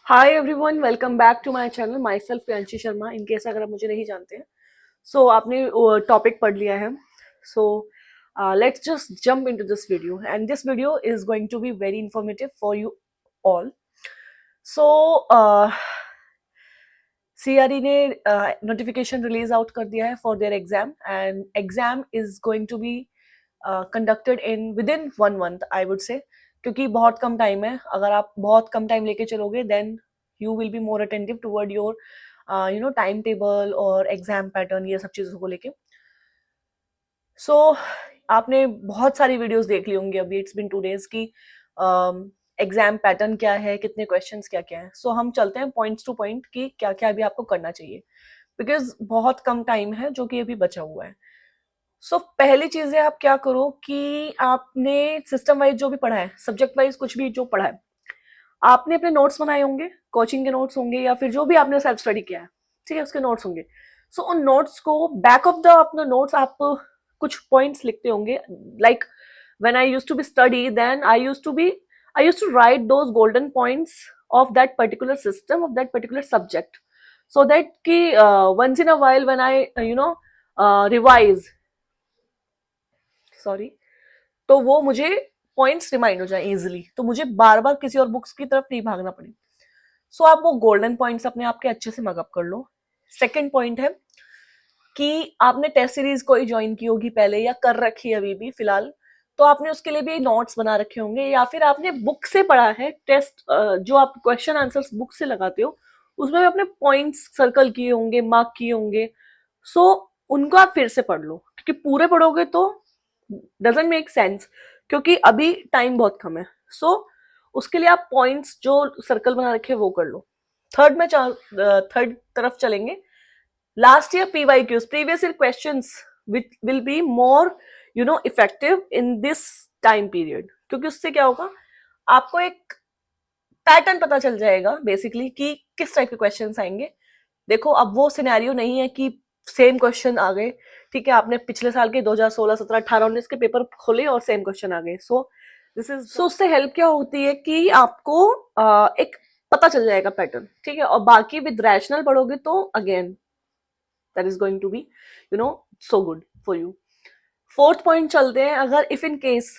Hi everyone, welcome back to my channel. My self Priyanshi Sharma. In case अगर आप मुझे नहीं जानते हैं, सो आपने टॉपिक पढ़ लिया है। So let's just jump into this video and this video is going to be very informative for you all. So CRE ने नोटिफिकेशन रिलीज आउट कर दिया है for their exam and exam is going to be conducted in with in 1 month, I would say, क्योंकि बहुत कम time है। अगर आप बहुत कम टाइम लेके चलोगे then you will be more attentive toward your time table और एग्जाम पैटर्न, ये सब चीज़ों को लेके। सो आपने बहुत सारी वीडियोस देख ली होंगी अभी, इट्स बिन 2 days की एग्जाम पैटर्न क्या है, कितने क्वेश्चंस क्या क्या है। सो हम चलते हैं पॉइंट्स टू पॉइंट कि क्या क्या अभी आपको करना चाहिए, बिकॉज बहुत कम टाइम है जो कि अभी बचा हुआ है। सो पहली चीज है, आप क्या करो कि आपने सिस्टम वाइज जो भी पढ़ा है, सब्जेक्ट वाइज कुछ भी जो पढ़ा है, आपने अपने नोट्स बनाए होंगे, कोचिंग के नोट्स होंगे या फिर जो भी आपने सेल्फ स्टडी किया है, ठीक है, उसके नोट्स होंगे। सो उन नोट्स को बैक ऑफ द अपना नोट्स आप कुछ पॉइंट्स लिखते होंगे। Like when I used to be study, then I used to write those golden points of that particular system, of that particular subject, so that कि once in a while when I revise, sorry, तो वो मुझे points remind हो जाए easily, तो मुझे बार बार किसी और बुक्स की तरफ नहीं भागना पड़े। सो आप वो गोल्डन पॉइंट्स अपने आप के अच्छे से मगअप कर लो। सेकंड पॉइंट है कि आपने टेस्ट सीरीज कोई ज्वाइन की होगी पहले या कर रखी है अभी भी फिलहाल, तो आपने उसके लिए भी नोट्स बना रखे होंगे या फिर आपने बुक से पढ़ा है। टेस्ट जो आप क्वेश्चन आंसर्स बुक से लगाते हो, उसमें भी अपने पॉइंट्स सर्कल किए होंगे, मार्क किए होंगे। सो उनको आप फिर से पढ़ लो, क्योंकि पूरे पढ़ोगे तो डजेंट मेक सेंस, क्योंकि अभी टाइम बहुत कम है। सो उसके लिए आप पॉइंट्स जो सर्कल बना रखे वो कर लो। थर्ड तरफ चलेंगे। Last year PYQs, previous year questions will be more effective in this time period, क्योंकि उससे क्या होगा, आपको एक पैटर्न पता चल जाएगा बेसिकली कि किस टाइप के क्वेश्चंस आएंगे। देखो, अब वो सिनेरियो नहीं है कि सेम क्वेश्चन आ गए, ठीक है, आपने पिछले साल के 2016, 17, 18, 19 के पेपर खोले और सेम क्वेश्चन आ गए। सो उससे हेल्प क्या होती है कि आपको एक पता चल जाएगा पैटर्न, ठीक है। और बाकी विद रैशनल पढ़ोगे तो again that is going to be so good for you. Fourth point चलते हैं। अगर if in case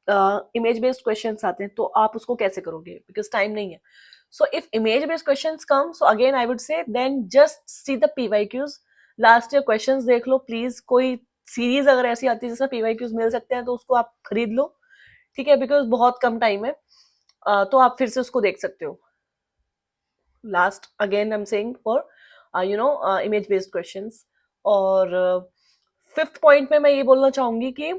image based questions आते हैं तो आप उसको कैसे करोगे, बिकॉज टाइम नहीं है। So if image based questions कम, so again I would say then just see the PYQs. Last year questions देख लो प्लीज। कोई सीरीज अगर ऐसी आती है जिसमें पीवाईक्यूज मिल सकते हैं तो उसको आप खरीद लो, ठीक है, बिकॉज बहुत कम टाइम है। तो आप फिर से उसको देख सकते हो। Last again I am saying for image based questions. और फिफ्थ पॉइंट में मैं ये बोलना चाहूंगी कि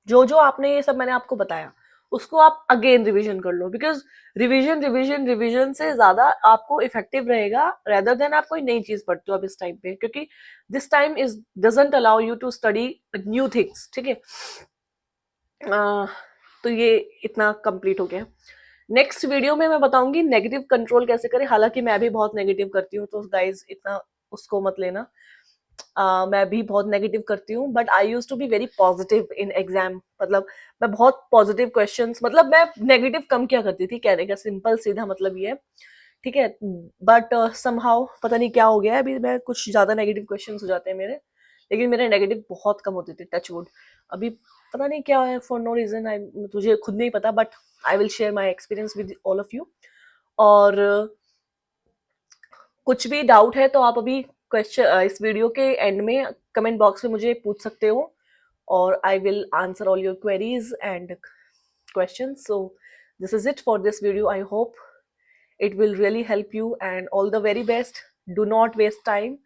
जो जो आपने ये सब मैंने आपको बताया उसको आप अगेन रिवीजन कर लो, बिकॉज रिवीजन रिवीजन रिवीजन से ज्यादा आपको इफेक्टिव रहेगा रेदर देन आप कोई नई चीज पढ़ते हो अब इस टाइम पे, क्योंकि this time is doesn't allow you to study new things, ठीक है। तो ये इतना कंप्लीट हो गया। नेक्स्ट वीडियो में मैं बताऊंगी नेगेटिव कंट्रोल कैसे करें। हालांकि मैं भी बहुत नेगेटिव करती हूँ, तो गाइज इतना उसको मत लेना। मैं भी बहुत नेगेटिव करती हूँ, but I use to be very positive in exam. मतलब मैं बहुत पॉजिटिव क्वेश्चंस, मतलब मैं नेगेटिव कम क्या करती थी, कहने का सिंपल सीधा मतलब ये है, ठीक है। बट समहाउ पता नहीं क्या हो गया है, अभी मैं कुछ ज्यादा नेगेटिव क्वेश्चंस हो जाते हैं मेरे, लेकिन मेरे नेगेटिव बहुत कम होते थे, टच वुड। अभी पता नहीं क्या है, फॉर नो रीजन, आई तुझे खुद नहीं पता, but I will share my experience with all of you. और कुछ भी डाउट है तो आप अभी क्वेश्चन इस वीडियो के एंड में कमेंट बॉक्स में मुझे पूछ सकते हो, और I will answer all your queries and questions. So this is it for this video. I hope it will really help you, and all the very best. Do not waste time,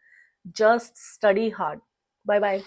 just study hard. Bye bye.